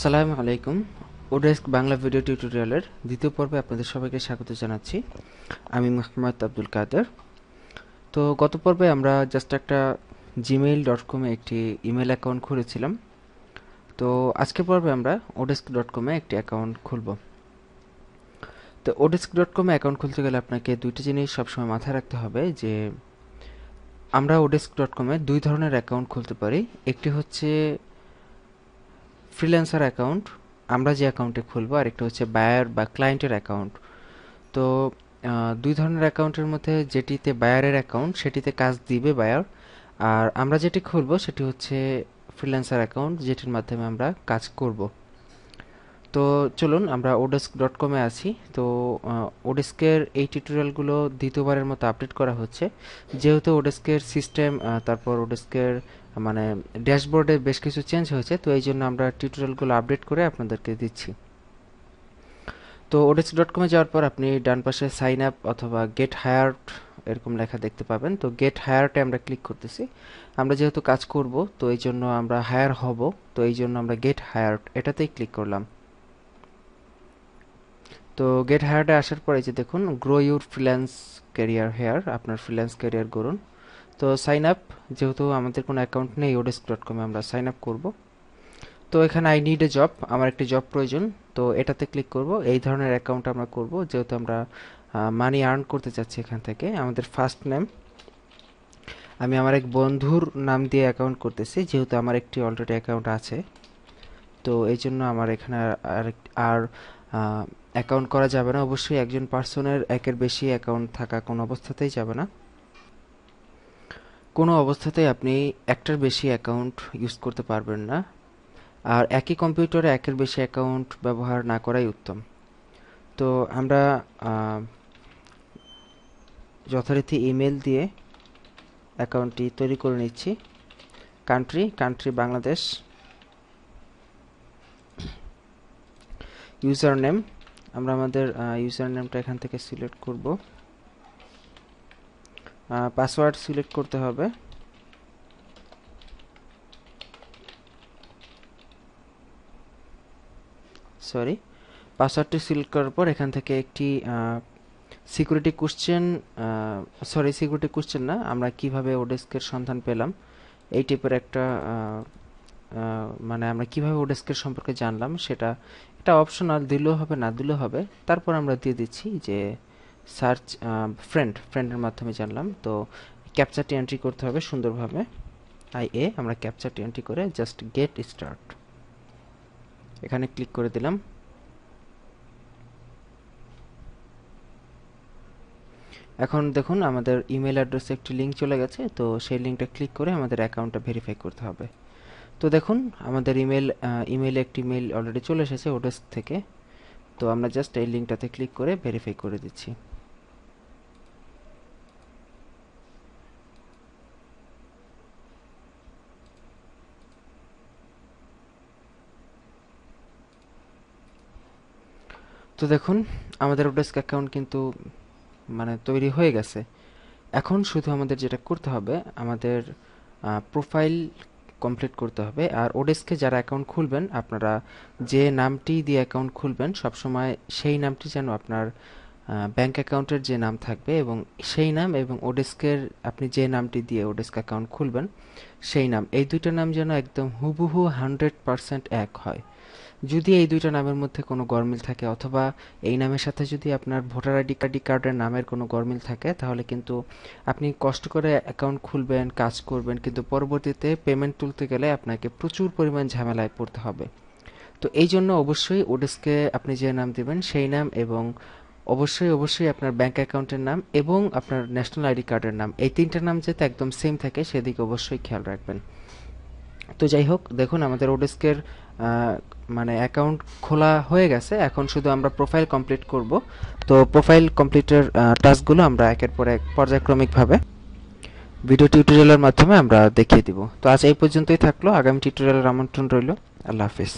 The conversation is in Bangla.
আসসালামু আলাইকুম। ওডেস্ক বাংলা ভিডিও টিউটোরিয়ালের দ্বিতীয় পর্বে আপনাদের সবাইকে স্বাগত জানাচ্ছি। আমি মোহাম্মদ আব্দুল কাদের। তো গত পর্বে আমরা জাস্ট একটা gmail.com-এ একটি ইমেল অ্যাকাউন্ট খুলেছিলাম। তো আজকের পর্বে আমরা odesk.com-এ একটি অ্যাকাউন্ট খুলব। তো odesk.com-এ অ্যাকাউন্ট খুলতে গেলে আপনাকে দুইটি জিনিস সবসময় মাথায় রাখতে হবে যে আমরা odesk.com-এ দুই ধরনের অ্যাকাউন্ট খুলতে পারি। একটি হচ্ছে ফ্রিল্যান্সার অ্যাকাউন্ট, আমরা যে অ্যাকাউন্টে খুলবো, আর একটা হচ্ছে বায়ার বা ক্লায়েন্টের অ্যাকাউন্ট। তো দুই ধরনের অ্যাকাউন্টের মধ্যে যেটিতে বায়ারের অ্যাকাউন্ট সেটিতে কাজ দিবে বায়ার, আর আমরা যেটি খুলবো সেটি হচ্ছে ফ্রিল্যান্সার অ্যাকাউন্ট, যেটির মাধ্যমে আমরা কাজ করব। তো চলুন আমরা odesk.com-এ আছি। তো ওডেস্কের এই টিউটোরিয়ালগুলো দ্বিতীয়বারের মতো আপডেট করা হচ্ছে, যেহেতু ওডেস্কের সিস্টেম তারপর ওডেস্কের মানে ড্যাশবোর্ডে বেশ কিছু চেঞ্জ হয়েছে। তো এই জন্য আমরা টিউটোরিয়ালগুলো আপডেট করে আপনাদেরকে দিচ্ছি। তো odesk.com-এ যাওয়ার পর আপনি ডান পাশে সাইন আপ অথবা গেট হায়ার্ড এরকম লেখা দেখতে পাবেন। তো গেট হায়ার্ডে আমরা ক্লিক করতেছি। আমরা যেহেতু কাজ করব, তো এই জন্য আমরা হায়ার হব, তো এই জন্য আমরা গেট হায়ার্ড এটাতেই ক্লিক করলাম। তো গেট হায়ার্ডে আসার পরে যে দেখুন grow your freelance career here, আপনার ফ্রিল্যান্স ক্যারিয়ার গড়ুন। তো সাইন আপ, যেহেতু আমাদের কোনো অ্যাকাউন্ট নেই odesk.com-এ, আমরা সাইন আপ করব। তো এখানে আই নিড এ জব, আমার একটি জব প্রয়োজন। তো এটাতে ক্লিক করব। এই ধরনের অ্যাকাউন্ট আমরা করব যেহেতু আমরা মানি আর্ন করতে চাচ্ছি এখান থেকে। আমাদের ফার্স্ট নেম, আমি আমার এক বন্ধুর নাম দিয়ে অ্যাকাউন্ট করতেছি, যেহেতু আমার একটি অলরেডি অ্যাকাউন্ট আছে। তো এই জন্য আমার এখানে আর অ্যাকাউন্ট করা যাবে না। অবশ্যই একজন পার্সনের একের বেশি অ্যাকাউন্ট থাকা কোনো অবস্থাতেই যাবে না। কোনো অবস্থাতেই আপনি একটার বেশি অ্যাকাউন্ট ইউজ করতে পারবেন না, আর একই কম্পিউটারে একের বেশি অ্যাকাউন্ট ব্যবহার না করাই উত্তম। তো আমরা যথারীতি ইমেল দিয়ে অ্যাকাউন্টটি তৈরি করে নিচ্ছি। কান্ট্রি বাংলাদেশ। ইউজার নেম, আমরা আমাদের ইউজার নেমটা এখান থেকে সিলেক্ট করব। পাসওয়ার্ড সিলেক্ট করতে হবে। পাসওয়ার্ডটি সিলেক্ট করার পর এখান থেকে একটি সিকিউরিটি কোশ্চেন না, আমরা কিভাবে ওডেস্কের সন্ধান পেলাম এই টাইপের একটা মানে আমরা কিভাবে ওডেস্কের সম্পর্কে জানলাম এটা অপশনাল, দিলেও হবে না দিলেও হবে। তারপর আমরা দিয়ে দিচ্ছি যে সার্চ ফ্রেন্ডের মাধ্যমে জানলাম। তো ক্যাপচারটি এন্ট্রি করতে হবে সুন্দরভাবে। আমরা ক্যাপচারটি এন্ট্রি করে জাস্ট গেট স্টার্ট এখানে ক্লিক করে দিলাম। এখন দেখুন আমাদের ইমেল অ্যাড্রেসে একটি লিঙ্ক চলে গেছে। তো সেই লিঙ্কটা ক্লিক করে আমাদের অ্যাকাউন্টটা ভেরিফাই করতে হবে। তো দেখুন আমাদের ইমেইলে একটি মেইল অলরেডি চলে এসেছে ওডেস্ক থেকে। তো আমরা জাস্ট এই লিঙ্কটাতে ক্লিক করে ভেরিফাই করে দিচ্ছি। তো দেখুন আমাদের ওডেস্ক অ্যাকাউন্ট কিন্তু মানে তৈরি হয়ে গেছে। এখন শুধু আমাদের যেটা করতে হবে, আমাদের প্রোফাইল কমপ্লিট করতে হবে। আর ওডেস্কে যারা অ্যাকাউন্ট খুলবেন, আপনারা যে নামটি দিয়ে অ্যাকাউন্ট খুলবেন সবসময় সেই নামটি যেন আপনার ব্যাংক অ্যাকাউন্টের যে নাম থাকবে, এবং সেই নাম এবং ওডেস্কের আপনি যে নামটি দিয়ে ওডেস্ক অ্যাকাউন্ট খুলবেন সেই নাম, এই দুইটা নাম যেন একদম হুবহু 100% এক হয়। যদি এই দুইটা নামের মধ্যে কোনো গরমিল থাকে, অথবা এই নামের সাথে যদি আপনার ভোটার আইডি কার্ডের নামের কোনো গরমিল থাকে, তাহলে কিন্তু আপনি কষ্ট করে অ্যাকাউন্ট খুলবেন, কাজ করবেন, কিন্তু পরবর্তীতে পেমেন্ট তুলতে গেলে আপনাকে প্রচুর পরিমাণ ঝামেলায় পড়তে হবে। তো এই জন্য অবশ্যই ওডেস্কে আপনি যে নাম দিবেন সেই নাম, এবং অবশ্যই আপনার ব্যাংক অ্যাকাউন্টের নাম এবং আপনার ন্যাশনাল আইডি কার্ডের নাম, এই তিনটা নাম যাতে একদম সেম থাকে সেদিকে অবশ্যই খেয়াল রাখবেন। তো যাই হোক, দেখুন আমাদের ওডেস্কের মানে অ্যাকাউন্ট খোলা হয়ে গেছে। এখন শুধু আমরা প্রোফাইল কমপ্লিট করব। তো প্রোফাইল কমপ্লিটের টাস্কগুলো আমরা একের পর এক পর্যায়ক্রমিকভাবে ভিডিও টিউটোরিয়ালের মাধ্যমে আমরা দেখিয়ে দিব। তো আজ এই পর্যন্তই থাকলো। আগামী টিউটোরিয়ালের আমন্ত্রণ রইল। আল্লাহ হাফিজ।